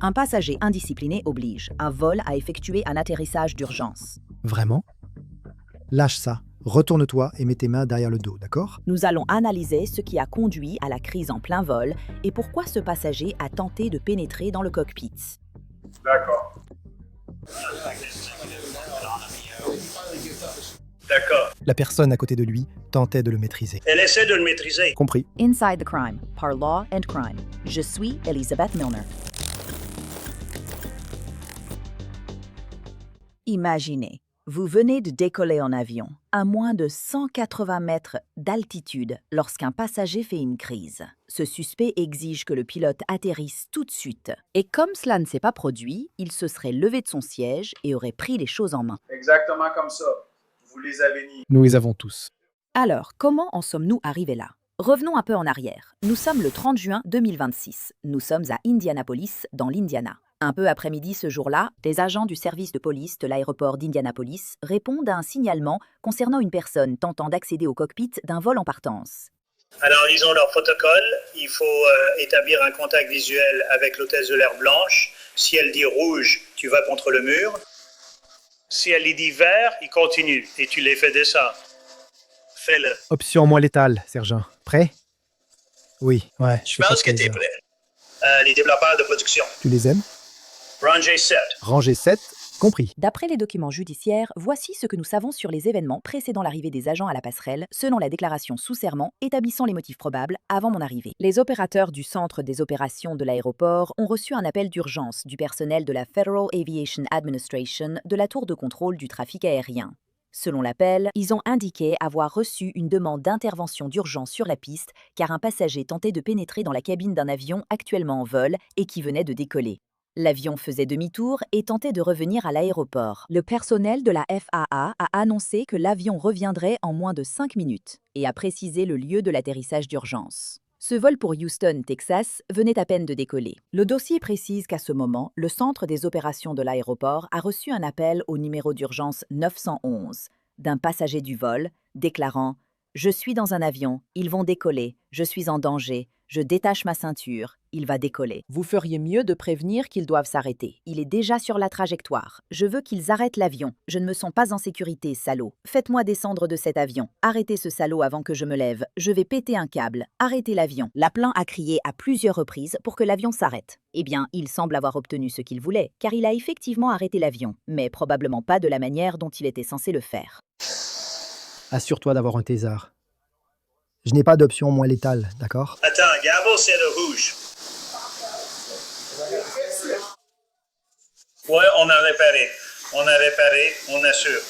Un passager indiscipliné oblige. Un vol a effectué un atterrissage d'urgence. Vraiment? Lâche ça. Retourne-toi et mets tes mains derrière le dos, d'accord? Nous allons analyser ce qui a conduit à la crise en plein vol et pourquoi ce passager a tenté de pénétrer dans le cockpit. D'accord. D'accord. La personne à côté de lui tentait de le maîtriser. Elle essaie de le maîtriser. Compris. Inside the Crime, par Law and Crime. Je suis Elizabeth Milner. Imaginez, vous venez de décoller en avion à moins de 180 mètres d'altitude lorsqu'un passager fait une crise. Ce suspect exige que le pilote atterrisse tout de suite. Et comme cela ne s'est pas produit, il se serait levé de son siège et aurait pris les choses en main. Exactement comme ça. Vous les avez mis. Nous les avons tous. Alors, comment en sommes-nous arrivés là? Revenons un peu en arrière. Nous sommes le 30 juin 2026. Nous sommes à Indianapolis, dans l'Indiana. Un peu après-midi ce jour-là, des agents du service de police de l'aéroport d'Indianapolis répondent à un signalement concernant une personne tentant d'accéder au cockpit d'un vol en partance. Alors, ils ont leur protocole. Il faut établir un contact visuel avec l'hôtesse de l'air blanche. Si elle dit rouge, tu vas contre le mur. Si elle dit vert, il continue et tu les fais descendre. Fais-le. Option moins létale, sergent. Prêt? Oui, ouais. Je pense que t'es prêt. Les développeurs de production. Tu les aimes? Rangée 7. Rangée 7, compris. D'après les documents judiciaires, voici ce que nous savons sur les événements précédant l'arrivée des agents à la passerelle, selon la déclaration sous serment établissant les motifs probables avant mon arrivée. Les opérateurs du centre des opérations de l'aéroport ont reçu un appel d'urgence du personnel de la Federal Aviation Administration de la tour de contrôle du trafic aérien. Selon l'appel, ils ont indiqué avoir reçu une demande d'intervention d'urgence sur la piste car un passager tentait de pénétrer dans la cabine d'un avion actuellement en vol et qui venait de décoller. L'avion faisait demi-tour et tentait de revenir à l'aéroport. Le personnel de la FAA a annoncé que l'avion reviendrait en moins de 5 minutes et a précisé le lieu de l'atterrissage d'urgence. Ce vol pour Houston, Texas, venait à peine de décoller. Le dossier précise qu'à ce moment, le centre des opérations de l'aéroport a reçu un appel au numéro d'urgence 911 d'un passager du vol déclarant « Je suis dans un avion, ils vont décoller, je suis en danger, je détache ma ceinture, il va décoller. Vous feriez mieux de prévenir qu'ils doivent s'arrêter. Il est déjà sur la trajectoire. Je veux qu'ils arrêtent l'avion. Je ne me sens pas en sécurité, salaud. Faites-moi descendre de cet avion. Arrêtez ce salaud avant que je me lève. Je vais péter un câble. Arrêtez l'avion. » L'appelant a crié à plusieurs reprises pour que l'avion s'arrête. Eh bien, il semble avoir obtenu ce qu'il voulait, car il a effectivement arrêté l'avion, mais probablement pas de la manière dont il était censé le faire. Assure-toi d'avoir un thésard. Je n'ai pas d'option moins létale, d'accord? Attends, Gabo, c'est le rouge. Ouais, on a réparé, on assure.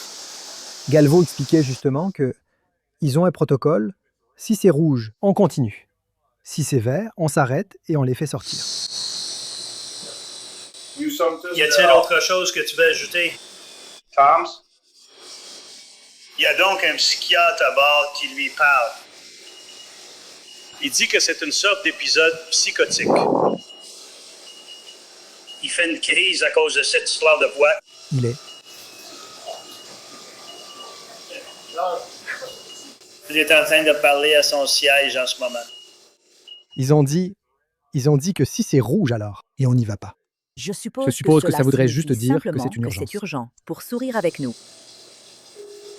Galvo expliquait justement que ils ont un protocole. Si c'est rouge, on continue. Si c'est vert, on s'arrête et on les fait sortir. Y a-t-il autre chose que tu veux ajouter? Toms? Il y a donc un psychiatre à bord qui lui parle. Il dit que c'est une sorte d'épisode psychotique. Il fait une crise à cause de cette histoire de voix. Il est. Il est en train de parler à son siège en ce moment. Ils ont dit que si c'est rouge alors, et on n'y va pas. Je suppose que ça voudrait signifie juste dire que simplement c'est une urgence. urgent, pour sourire avec nous.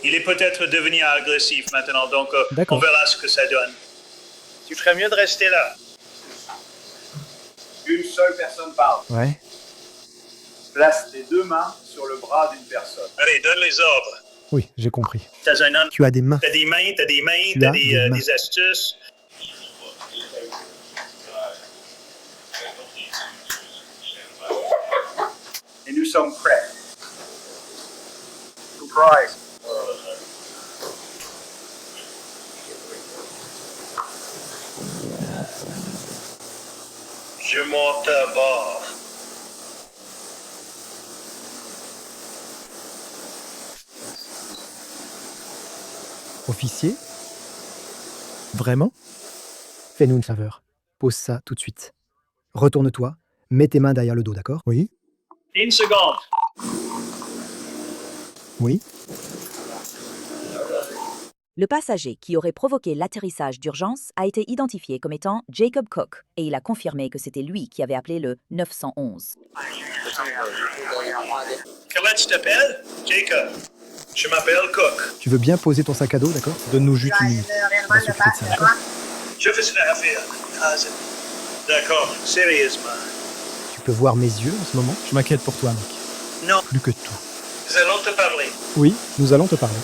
Il est peut-être devenu agressif maintenant, donc on D'accord. verra ce que ça donne. Tu ferais mieux de rester là. Une seule personne parle. Ouais. Place tes deux mains sur le bras d'une personne. Allez, donne les ordres. Oui, j'ai compris. T'as un homme. Tu as des mains. T'as des mains, Tu as des mains. des astuces. Et nous sommes prêts. Comprise. Je monte à bord. Officier? Vraiment? Fais-nous une faveur. Pose ça tout de suite. Retourne-toi. Mets tes mains derrière le dos, d'accord? Oui? Une seconde. Oui? Le passager qui aurait provoqué l'atterrissage d'urgence a été identifié comme étant Jacob Cook et il a confirmé que c'était lui qui avait appelé le 911. Comment tu t'appelles? Jacob. Je m'appelle Cook. Tu veux bien poser ton sac à dos, d'accord? Donne-nous juste une minute. On va s'occuper de ça, d'accord? Je fais une affaire. D'accord, sérieusement. Tu peux voir mes yeux en ce moment? Je m'inquiète pour toi, mec. Non, Plus que tout. nous allons te parler. Oui, nous allons te parler.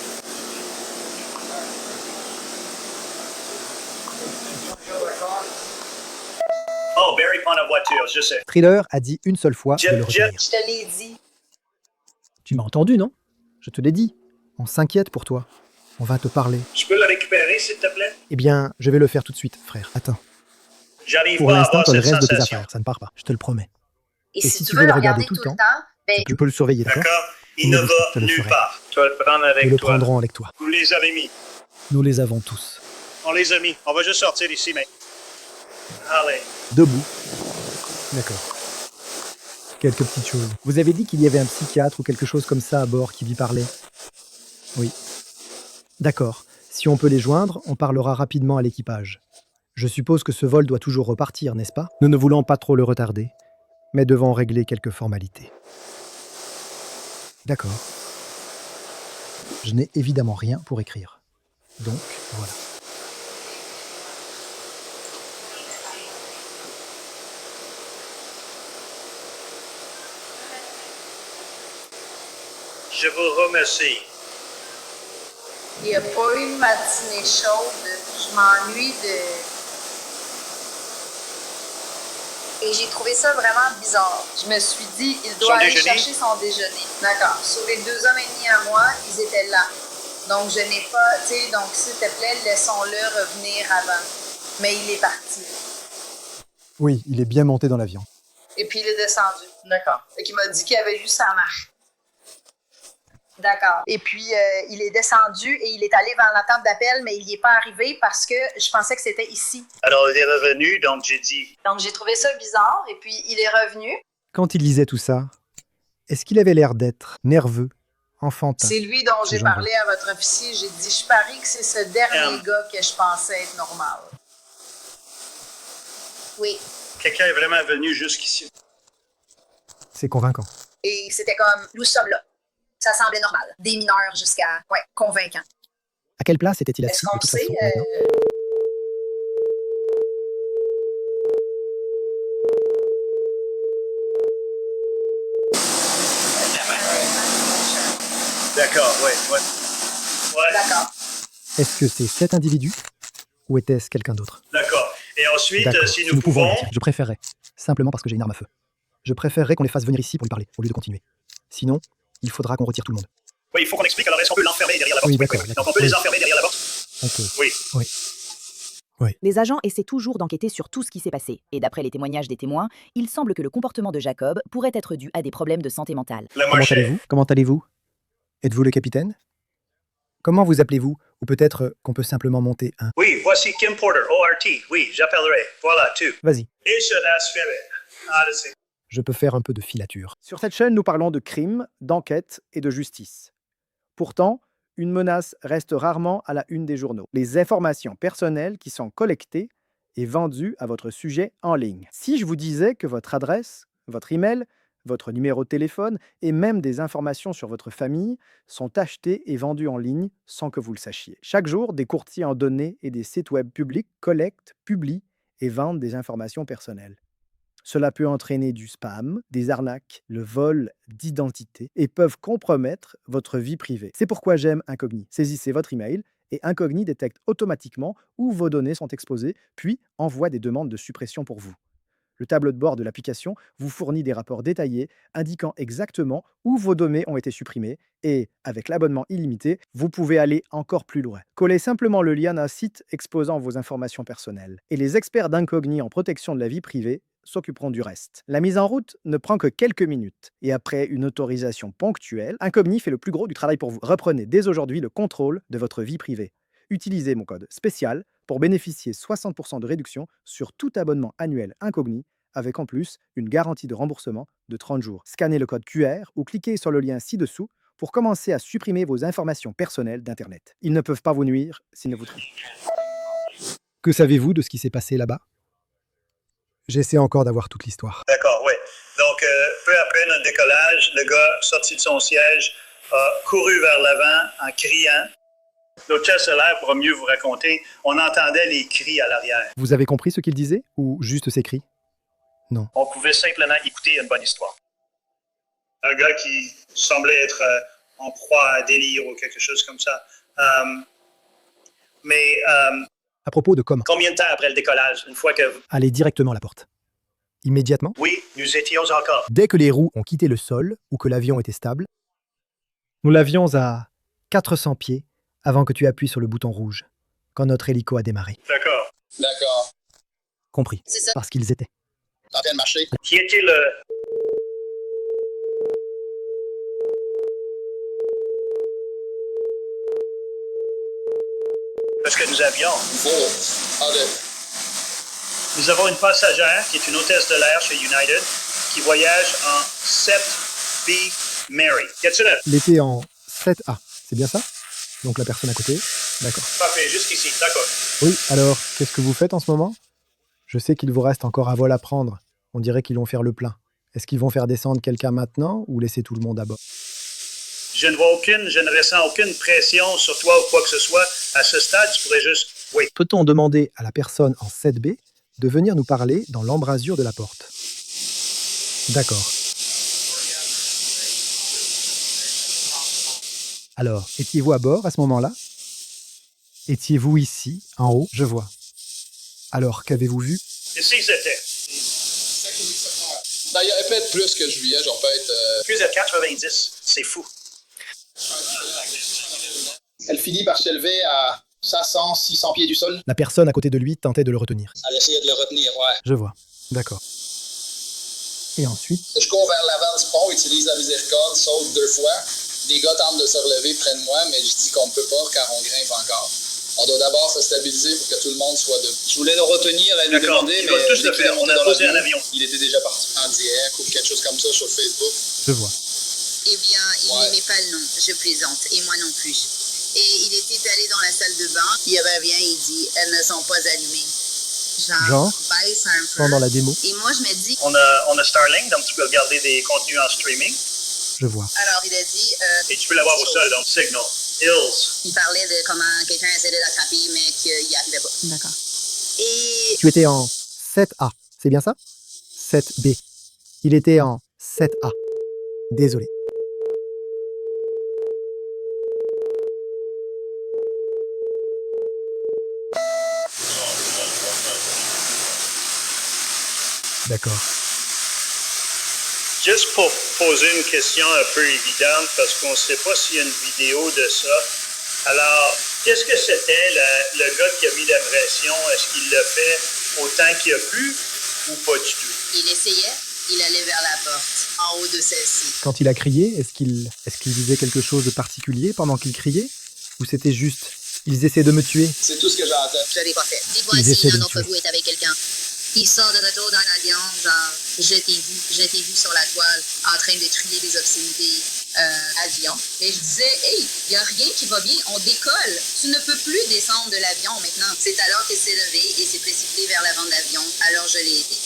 Oh, Barry prend la voiture, je sais. Thriller a dit une seule fois de le Je- retenir. Je te l'ai dit. Tu m'as entendu, non? Je te l'ai dit. On s'inquiète pour toi. On va te parler. Je peux le récupérer, s'il te plaît? Eh bien, je vais le faire tout de suite, frère. Attends. J'arrive Pour pas à l'instant, avoir t'as le cette reste de tes sensation. affaires. Ça ne part pas. Je te le promets. Et Et si tu veux le regarder tout le temps, ben, Tu peux le surveiller, d'accord? D'accord? Il Ne ne bouge pas, je va le nulle ferai. part. Tu vas le prendre Nous avec le toi. prendrons avec toi. Vous les avez mis. Nous les avons tous. On les a mis. On va juste sortir d'ici, mais... Allez. Debout. D'accord. Quelques petites choses. Vous avez dit qu'il y avait un psychiatre ou quelque chose comme ça à bord qui lui parlait? Oui. D'accord. Si on peut les joindre, on parlera rapidement à l'équipage. Je suppose que ce vol doit toujours repartir, n'est-ce pas? Nous ne voulons pas trop le retarder, mais devons régler quelques formalités. D'accord. Je n'ai évidemment rien pour écrire. Donc, voilà. Je vous remercie. il n'y a pas eu de matinée chaude. Je m'ennuie de... Et j'ai trouvé ça vraiment bizarre. Je me suis dit, il doit Son aller déjeuner? chercher son déjeuner. D'accord. Sur les 2 hommes et demi à moi, ils étaient là. Donc, je n'ai pas... Tu sais, donc, s'il te plaît, laissons-le revenir avant. Mais il est parti. Oui, il est bien monté dans l'avion. Et puis, il est descendu. D'accord. Fait qu'il m'a dit qu'il avait vu sa marche. D'accord. Et puis, il est descendu et il est allé vers la table d'appel, mais il n'y est pas arrivé parce que je pensais que c'était ici. Alors, il est revenu, donc j'ai dit... Donc, j'ai trouvé ça bizarre et puis il est revenu. Quand il disait tout ça, est-ce qu'il avait l'air d'être nerveux, enfantin? C'est lui dont j'ai J'en parlé à votre officier. J'ai dit, je parie que c'est ce dernier gars que je pensais être normal. Oui. Quelqu'un est vraiment venu jusqu'ici. C'est convaincant. Et c'était comme, nous sommes là. Ça semblait normal. Des mineurs jusqu'à, ouais, convaincant. À quelle place était-il assis Est-ce qu'on de le toute sait? façon, maintenant? D'accord, ouais. D'accord. Est-ce que c'est cet individu ou était-ce quelqu'un d'autre? D'accord. Et ensuite, D'accord, si nous pouvons pouvons... le dire. Je préférerais, simplement parce que j'ai une arme à feu. Je préférerais qu'on les fasse venir ici pour lui parler, au lieu de continuer. Sinon, il faudra qu'on retire tout le monde. Oui, il faut qu'on explique. Alors, est-ce qu'on peut l'enfermer derrière la porte? Oui, d'accord, Donc, d'accord. on peut Oui. les enfermer derrière la porte? On peut. Oui. Les agents essaient toujours d'enquêter sur tout ce qui s'est passé, et d'après les témoignages des témoins, il semble que le comportement de Jacob pourrait être dû à des problèmes de santé mentale. Le Comment marché. allez-vous? Comment allez-vous? Êtes-vous le capitaine? Comment vous appelez-vous? Ou peut-être qu'on peut simplement monter un. Oui, voici Kim Porter, ORT. Oui, j'appellerai. Voilà, tout. Vas-y, Et je laisse faire. Odyssey. je peux faire un peu de filature. Sur cette chaîne, nous parlons de crimes, d'enquête et de justice. Pourtant, une menace reste rarement à la une des journaux. Les informations personnelles qui sont collectées et vendues à votre sujet en ligne. Si je vous disais que votre adresse, votre email, votre numéro de téléphone et même des informations sur votre famille sont achetées et vendues en ligne sans que vous le sachiez. Chaque jour, des courtiers en données et des sites web publics collectent, publient et vendent des informations personnelles. Cela peut entraîner du spam, des arnaques, le vol d'identité et peuvent compromettre votre vie privée. C'est pourquoi j'aime Incogni. Saisissez votre email et Incogni détecte automatiquement où vos données sont exposées, puis envoie des demandes de suppression pour vous. Le tableau de bord de l'application vous fournit des rapports détaillés indiquant exactement où vos données ont été supprimées et, avec l'abonnement illimité, vous pouvez aller encore plus loin. Collez simplement le lien d'un site exposant vos informations personnelles. Et les experts d'Incogni en protection de la vie privée s'occuperont du reste. La mise en route ne prend que quelques minutes. Et après une autorisation ponctuelle, Incogni fait le plus gros du travail pour vous. Reprenez dès aujourd'hui le contrôle de votre vie privée. Utilisez mon code spécial pour bénéficier 60% de réduction sur tout abonnement annuel Incogni, avec en plus une garantie de remboursement de 30 jours. Scannez le code QR ou cliquez sur le lien ci-dessous pour commencer à supprimer vos informations personnelles d'Internet. Ils ne peuvent pas vous nuire s'ils ne vous trouvent. Que savez-vous de ce qui s'est passé là-bas? J'essaie encore d'avoir toute l'histoire. D'accord, oui. Donc, peu après notre décollage, le gars, sorti de son siège, a couru vers l'avant en criant. L'hôtel solaire pourra mieux vous raconter. On entendait les cris à l'arrière. Vous avez compris ce qu'il disait ou juste ses cris? Non. On pouvait simplement écouter une bonne histoire. Un gars qui semblait être en proie à un délire ou quelque chose comme ça. Mais À propos de comment? combien de temps après le décollage, une fois que... Allez directement à la porte. Immédiatement? Oui, nous étions encore. Dès que les roues ont quitté le sol ou que l'avion était stable, nous l'avions à 400 pieds avant que tu appuies sur le bouton rouge, quand notre hélico a démarré. D'accord. D'accord. Compris. C'est ça. Parce qu'ils étaient. En train de marcher. Qui était le... Parce que nous avions... Nous avons une passagère qui est une hôtesse de l'air chez United qui voyage en 7B Mary. Gets it? L'été en 7A, c'est bien ça? Donc la personne à côté. D'accord. Parfait, jusqu'ici, d'accord. Oui, alors, qu'est-ce que vous faites en ce moment? Je sais qu'il vous reste encore un vol à prendre. On dirait qu'ils vont faire le plein. Est-ce qu'ils vont faire descendre quelqu'un maintenant ou laisser tout le monde à bord? Je ne ressens aucune pression sur toi ou quoi que ce soit. À ce stade, je pourrais juste... Oui. Peut-on demander à la personne en 7B de venir nous parler dans l'embrasure de la porte? D'accord. Alors, étiez-vous à bord à ce moment-là? Étiez-vous ici, en haut? Je vois. Alors, qu'avez-vous vu? Ici, c'était. Ben, il y a peut-être plus que juillet, genre peut-être... Plus de 90. C'est fou. Elle finit par s'élever à 500, 600 pieds du sol. La personne à côté de lui tentait de le retenir. Elle essayait de le retenir, ouais. Je vois. D'accord. Et ensuite, Je cours vers l'avant du pont, utilise la miséricorde, saute 2 fois. Les gars tentent de se relever près de moi, mais je dis qu'on ne peut pas car on grimpe encore. On doit d'abord se stabiliser pour que tout le monde soit debout. Je voulais le retenir et lui D'accord. demander, Ils vont tous dès le qu'il faire. est monté On a dans posé un l'avion, avion. il était déjà parti en direct ou quelque chose comme ça sur Facebook. je vois. Eh bien, il Ouais. n'aimait pas le nom, je plaisante, et moi non plus. Et il était allé dans la salle de bain, il revient, il dit « Elles ne sont pas allumées ». Genre, baisse un peu. pendant la démo, Et moi, je me dis, On a Starlink, donc tu peux regarder des contenus en streaming. je vois. alors il a dit, Et tu peux l'avoir au sol, donc Signal. Hills. il parlait de comment quelqu'un essayait de l'attraper, mais qu'il n'y arrivait pas. D'accord. Et Tu étais en 7A, c'est bien ça? 7B. Il était en 7A. Désolé. D'accord. Juste pour poser une question un peu évidente, parce qu'on ne sait pas s'il y a une vidéo de ça. Alors, qu'est-ce que c'était le gars qui a mis la pression? Est-ce qu'il l'a fait autant qu'il a pu ou pas du tout? il essayait, il allait vers la porte, en haut de celle-ci. Quand il a crié, est-ce qu'il disait quelque chose de particulier pendant qu'il criait? Ou c'était juste « ils essaient de me tuer C'est tout ce que j'entends. Je l'ai pas fait. Dis-moi Ils si essaient de l'un me d'entre tuer. vous est avec quelqu'un. Il sort de retour dans l'avion, genre, je t'ai vu sur la toile, en train de trier des obscénités avion. Et je disais, hey, il n'y a rien qui va bien, on décolle. Tu ne peux plus descendre de l'avion maintenant. C'est alors qu'il s'est levé et s'est précipité vers l'avant de l'avion. Alors je l'ai aidé.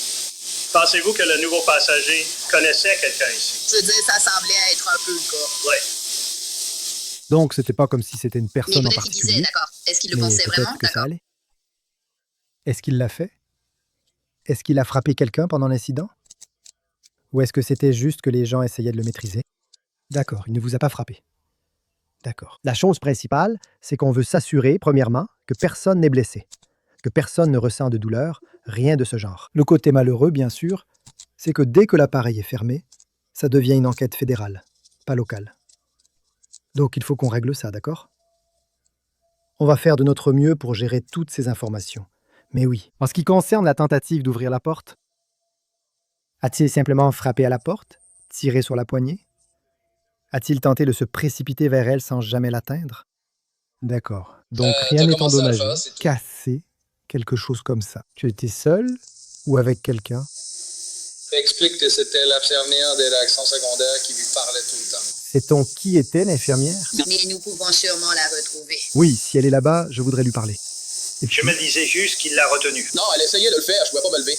Pensez-vous que le nouveau passager connaissait quelqu'un ici? Je veux dire, ça semblait être un peu le cas. Oui. ». Donc, c'était pas comme si c'était une Mais personne en peut-être qu'il disait, particulier, d'accord. Est-ce qu'il le mais pensait peut-être vraiment? que ça D'accord. allait. Est-ce qu'il l'a fait? Est-ce qu'il a frappé quelqu'un pendant l'incident? Ou est-ce que c'était juste que les gens essayaient de le maîtriser? D'accord, il ne vous a pas frappé. D'accord. La chose principale, c'est qu'on veut s'assurer, premièrement, que personne n'est blessé, que personne ne ressent de douleur, rien de ce genre. Le côté malheureux, bien sûr, c'est que dès que l'appareil est fermé, ça devient une enquête fédérale, pas locale. Donc il faut qu'on règle ça, d'accord? On va faire de notre mieux pour gérer toutes ces informations. Mais oui. En ce qui concerne la tentative d'ouvrir la porte, a-t-il simplement frappé à la porte, tiré sur la poignée? A-t-il tenté de se précipiter vers elle sans jamais l'atteindre? D'accord. Donc rien t'as n'est commencé à le endommagé, faire, c'est tout. cassé, quelque chose comme ça. Tu étais seul ou avec quelqu'un? Explique que c'était l'infirmière des réactions secondaires qui lui parlait tout le temps. Sait-on qui était l'infirmière? Mais nous pouvons sûrement la retrouver. Oui, si elle est là-bas, je voudrais lui parler. Et puis, Je me disais juste qu'il l'a retenu. Non, elle essayait de le faire, je pouvais pas me lever.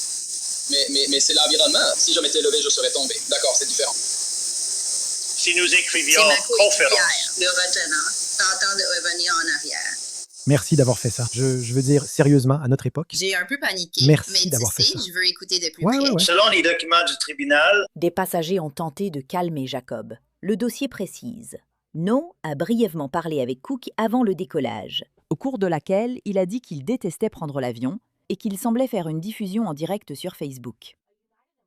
Mais c'est l'environnement. Si je m'étais levé, je serais tombé. D'accord, c'est différent. Si nous écrivions C'est ma conférence, coéquipière, le retenant, tentant de revenir en arrière. merci d'avoir fait ça. Je veux dire, sérieusement, à notre époque. J'ai un peu paniqué, Merci mais d'avoir fait ça. je veux écouter de plus Ouais, près. ouais, ouais. selon les documents du tribunal, Des passagers ont tenté de calmer Jacob. Le dossier précise. No a brièvement parlé avec Cook avant le décollage, au cours de laquelle il a dit qu'il détestait prendre l'avion et qu'il semblait faire une diffusion en direct sur Facebook.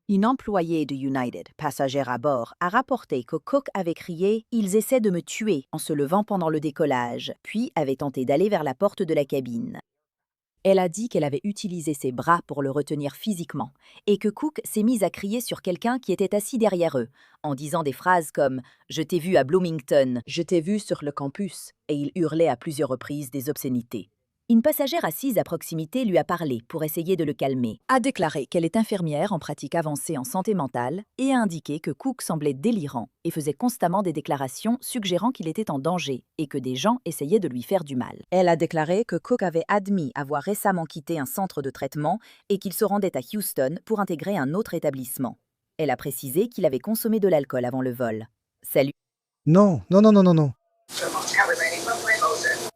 Une employée de United, passagère à bord, a rapporté que Cook avait crié « Ils essaient de me tuer » en se levant pendant le décollage, puis avait tenté d'aller vers la porte de la cabine. Elle a dit qu'elle avait utilisé ses bras pour le retenir physiquement et que Cook s'est mise à crier sur quelqu'un qui était assis derrière eux, en disant des phrases comme « Je t'ai vu à Bloomington, je t'ai vu sur le campus » et il hurlait à plusieurs reprises des obscénités. Une passagère assise à proximité lui a parlé pour essayer de le calmer, a déclaré qu'elle est infirmière en pratique avancée en santé mentale et a indiqué que Cook semblait délirant et faisait constamment des déclarations suggérant qu'il était en danger et que des gens essayaient de lui faire du mal. Elle a déclaré que Cook avait admis avoir récemment quitté un centre de traitement et qu'il se rendait à Houston pour intégrer un autre établissement. Elle a précisé qu'il avait consommé de l'alcool avant le vol. Salut. Non, non, non, non, non, non.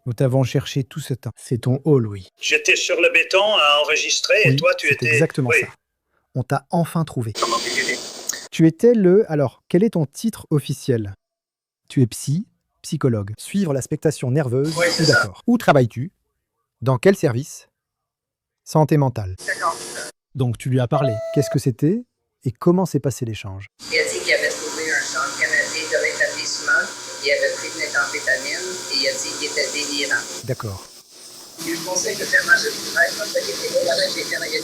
Nous t'avons cherché tout ce temps. C'est ton hall, oui. j'étais sur le béton à enregistrer et Oui, toi tu c'est étais... exactement Oui. ça. On t'a enfin trouvé. Comment puis-je aider? Tu étais le... Alors, quel est ton titre officiel? Tu es psychologue. Suivre la spectation nerveuse, Oui, c'est ou ça. d'accord. Où travailles-tu? Dans quel service? Santé mentale. D'accord. Donc tu lui as parlé. Qu'est-ce que c'était? Et comment s'est passé l'échange? Il a dit qu'il avait trouvé un centre canadien de rétablissement, il avait pris de méthamphétamine et il a dit qu'il était délirant. D'accord. Il lui conseille de faire marcher du travail parce qu'il était avec les ferrailleurs.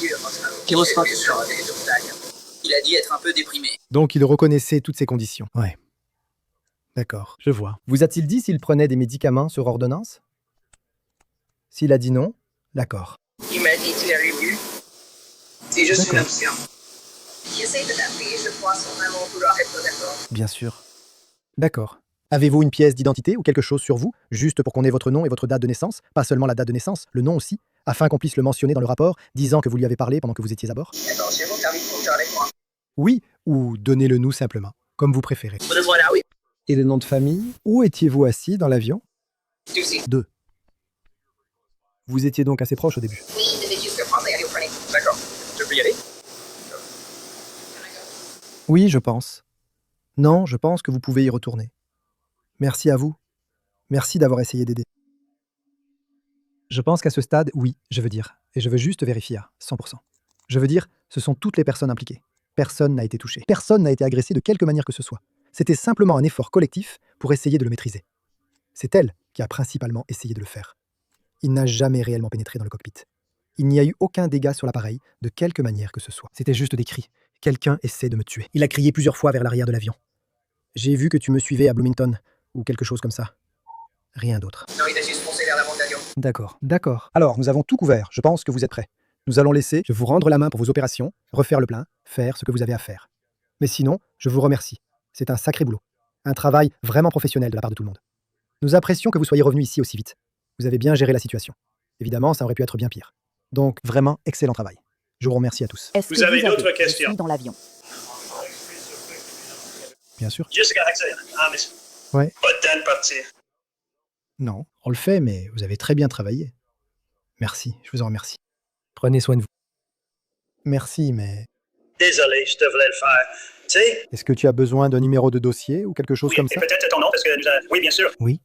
Il a dit être un peu déprimé. Donc il reconnaissait toutes ces conditions. Ouais. D'accord, je vois. Vous a-t-il dit s'il prenait des médicaments sur ordonnance? S'il a dit non, d'accord. Il m'a dit tu arrives mieux. C'est juste une D'accord. option. J'essaie de t'appuyer, je crois, sur ma mon vouloir être d'accord. Bien sûr. D'accord. Avez-vous une pièce d'identité ou quelque chose sur vous, juste pour qu'on ait votre nom et votre date de naissance, pas seulement la date de naissance, le nom aussi, afin qu'on puisse le mentionner dans le rapport, disant que vous lui avez parlé pendant que vous étiez à bord? Attention, mon tarif pour avec moi. Oui, ou donnez-le nous simplement, comme vous préférez. Le voilà, oui. Et le nom de famille? Où étiez-vous assis dans l'avion? Tu sais. 2. Vous étiez donc assez proche au début. Oui, il devait juste prendre et aller au premier. D'accord. Je peux y aller? Oui, je pense. Non, je pense que vous pouvez y retourner. Merci à vous. Merci d'avoir essayé d'aider. Je pense qu'à ce stade, oui, je veux dire. Et je veux juste vérifier à 100%. Je veux dire, ce sont toutes les personnes impliquées. Personne n'a été touché. Personne n'a été agressé de quelque manière que ce soit. C'était simplement un effort collectif pour essayer de le maîtriser. C'est elle qui a principalement essayé de le faire. Il n'a jamais réellement pénétré dans le cockpit. Il n'y a eu aucun dégât sur l'appareil, de quelque manière que ce soit. C'était juste des cris. Quelqu'un essaie de me tuer. Il a crié plusieurs fois vers l'arrière de l'avion. J'ai vu que tu me suivais à Bloomington, ou quelque chose comme ça. Rien d'autre. Non, il a juste foncé vers l'avant de l'avion. D'accord, d'accord. Alors, nous avons tout couvert. Je pense que vous êtes prêts. Nous allons laisser, je vous rendre la main pour vos opérations, refaire le plein, faire ce que vous avez à faire. Mais sinon, je vous remercie. C'est un sacré boulot. Un travail vraiment professionnel de la part de tout le monde. Nous apprécions que vous soyez revenu ici aussi vite. Vous avez bien géré la situation. Évidemment, ça aurait pu être bien pire. Donc, vraiment, excellent travail. Je vous remercie à tous. Est-ce Vous que avez vous d'autres avez questions? des filles dans l'avion? Bien sûr. Jessica Haxel. Ah, mais Ouais. pas de temps de partir. Non, on le fait, mais vous avez très bien travaillé. Merci, je vous en remercie. Prenez soin de vous. Merci, mais Désolé, je devrais le faire. Tu sais? est-ce que tu as besoin d'un numéro de dossier ou quelque chose Oui, comme et ça? peut-être ton nom, parce que oui, bien sûr. Oui,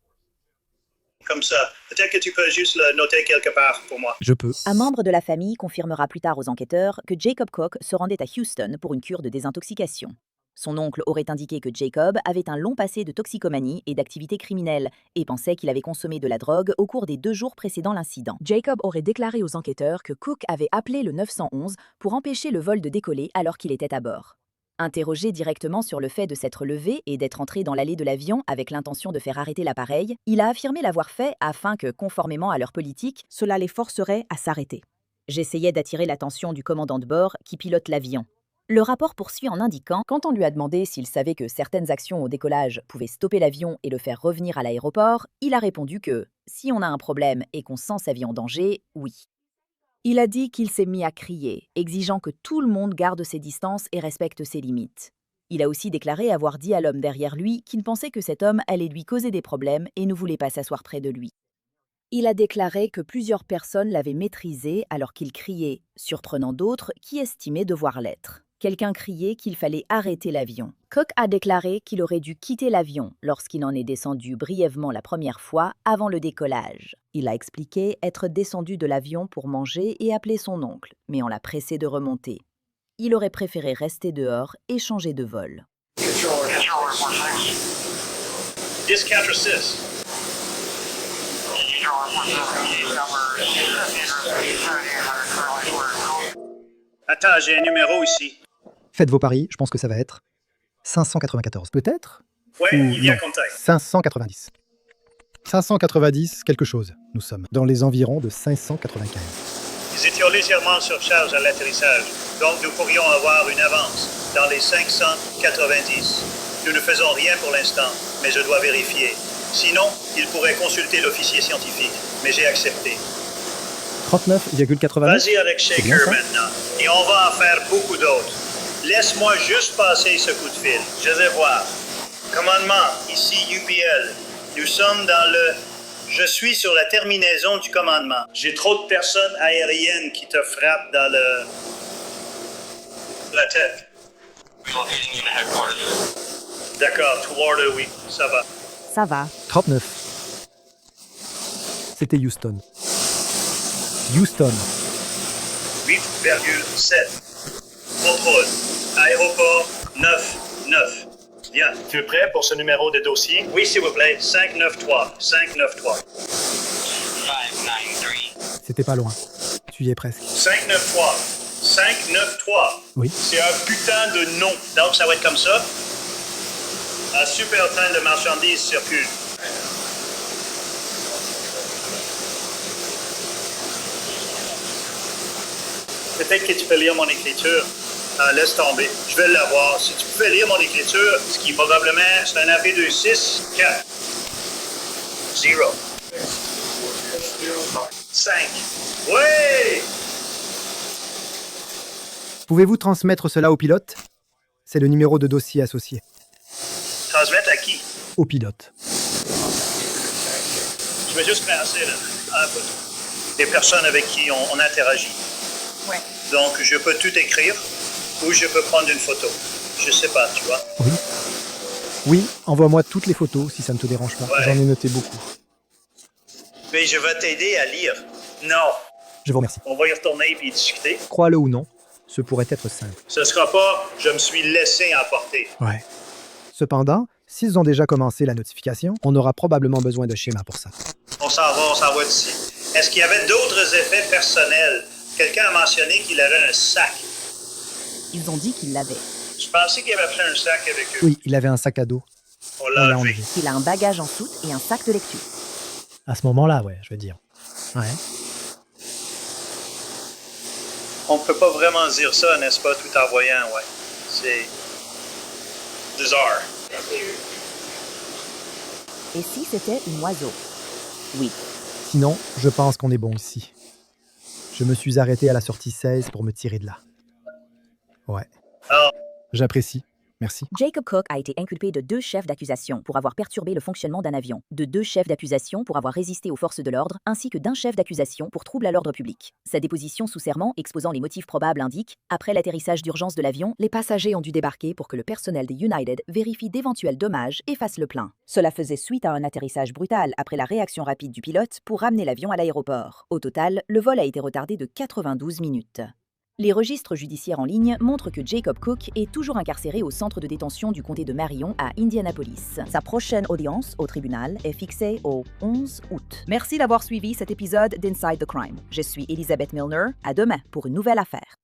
Comme ça. Peut-être que tu peux juste le noter quelque part pour moi. je peux. Un membre de la famille confirmera plus tard aux enquêteurs que Jacob Cook se rendait à Houston pour une cure de désintoxication. Son oncle aurait indiqué que Jacob avait un long passé de toxicomanie et d'activité criminelle et pensait qu'il avait consommé de la drogue au cours des 2 jours précédant l'incident. Jacob aurait déclaré aux enquêteurs que Cook avait appelé le 911 pour empêcher le vol de décoller alors qu'il était à bord. Interrogé directement sur le fait de s'être levé et d'être entré dans l'allée de l'avion avec l'intention de faire arrêter l'appareil, il a affirmé l'avoir fait afin que, conformément à leur politique, cela les forcerait à s'arrêter. J'essayais d'attirer l'attention du commandant de bord qui pilote l'avion. Le rapport poursuit en indiquant, quand on lui a demandé s'il savait que certaines actions au décollage pouvaient stopper l'avion et le faire revenir à l'aéroport, il a répondu que, si on a un problème et qu'on sent sa vie en danger, oui. Il a dit qu'il s'est mis à crier, exigeant que tout le monde garde ses distances et respecte ses limites. Il a aussi déclaré avoir dit à l'homme derrière lui qu'il pensait que cet homme allait lui causer des problèmes et ne voulait pas s'asseoir près de lui. Il a déclaré que plusieurs personnes l'avaient maîtrisé alors qu'il criait, surprenant d'autres qui estimaient devoir l'être. Quelqu'un criait qu'il fallait arrêter l'avion. Cook a déclaré qu'il aurait dû quitter l'avion lorsqu'il en est descendu brièvement la première fois avant le décollage. Il a expliqué être descendu de l'avion pour manger et appeler son oncle, mais on l'a pressé de remonter. Il aurait préféré rester dehors et changer de vol. 10-4-6. Attends, j'ai un numéro ici. Faites vos paris, je pense que ça va être 594. Peut-être? Ouais, Ou il y a non, contact. 590. 590 quelque chose, nous sommes. Dans les environs de 595. Ils étaient légèrement surcharge à l'atterrissage, donc nous pourrions avoir une avance dans les 590. Nous ne faisons rien pour l'instant, mais je dois vérifier. Sinon, il pourrait consulter l'officier scientifique, mais j'ai accepté. 39,89. Vas-y avec C'est bien Shaker ça? maintenant, et on va en faire beaucoup d'autres. Laisse-moi juste passer ce coup de fil. Je vais voir. Commandement, ici UPL. Nous sommes dans le... Je suis sur la terminaison du commandement. J'ai trop de personnes aériennes qui te frappent dans le... la tête. D'accord, toward the week. Ça va. Ça va. 39. C'était Houston. Houston. 8,7. Contrôle. Aéroport 9-9. Bien. Tu es prêt pour ce numéro de dossier? Oui, s'il vous plaît. 593. 593. C'était pas loin. Tu y es presque. 593. 593. Oui. C'est un putain de nom. Donc, ça va être comme ça. Un super train de marchandises circule. Peut-être que tu peux lire mon écriture. Laisse tomber. Je vais l'avoir. Si tu pouvais lire mon écriture, ce qui probablement, c'est un AP26 4 0 5. Oui! Pouvez-vous transmettre cela au pilote? C'est le numéro de dossier associé. Transmettre à qui? Au pilote. Je vais juste penser là, à la photo. Des personnes avec qui on interagit. Ouais. Donc, je peux tout écrire ou je peux prendre une photo. Je sais pas, tu vois. Oui. Oui, envoie-moi toutes les photos si ça ne te dérange pas. Ouais. J'en ai noté beaucoup. Mais je vais t'aider à lire. Non. Je vous remercie. On va y retourner et discuter. Crois-le ou non, ce pourrait être simple. Ce sera pas « je me suis laissé emporter Ouais. Cependant, s'ils ont déjà commencé la notification, on aura probablement besoin de schéma pour ça. ». On s'en va d'ici. Est-ce qu'il y avait d'autres effets personnels? Quelqu'un a mentionné qu'il avait un sac. Ils ont dit qu'ils l'avaient. Je pensais qu'il avait pris un sac avec eux. Oui, il avait un sac à dos. On On l'a l'a enlevé. enlevé. Il a un bagage en soute et un sac de lecture. À ce moment-là, ouais, je veux dire. Ouais. On peut pas vraiment dire ça, n'est-ce pas, tout en voyant, ouais. C'est bizarre. Et si c'était un oiseau? Oui. Sinon, je pense qu'on est bon ici. Je me suis arrêté à la sortie 16 pour me tirer de là. Ouais. Alors, J'apprécie. Merci. Jacob Cook a été inculpé de 2 chefs d'accusation pour avoir perturbé le fonctionnement d'un avion, de 2 chefs d'accusation pour avoir résisté aux forces de l'ordre, ainsi que d'un chef d'accusation pour trouble à l'ordre public. Sa déposition sous serment exposant les motifs probables indique, après l'atterrissage d'urgence de l'avion, les passagers ont dû débarquer pour que le personnel de United vérifie d'éventuels dommages et fasse le plein. Cela faisait suite à un atterrissage brutal après la réaction rapide du pilote pour ramener l'avion à l'aéroport. Au total, le vol a été retardé de 92 minutes. Les registres judiciaires en ligne montrent que Jacob Cook est toujours incarcéré au centre de détention du comté de Marion à Indianapolis. Sa prochaine audience au tribunal est fixée au 11 août. Merci d'avoir suivi cet épisode d'Inside the Crime. Je suis Elizabeth Milner. À demain pour une nouvelle affaire.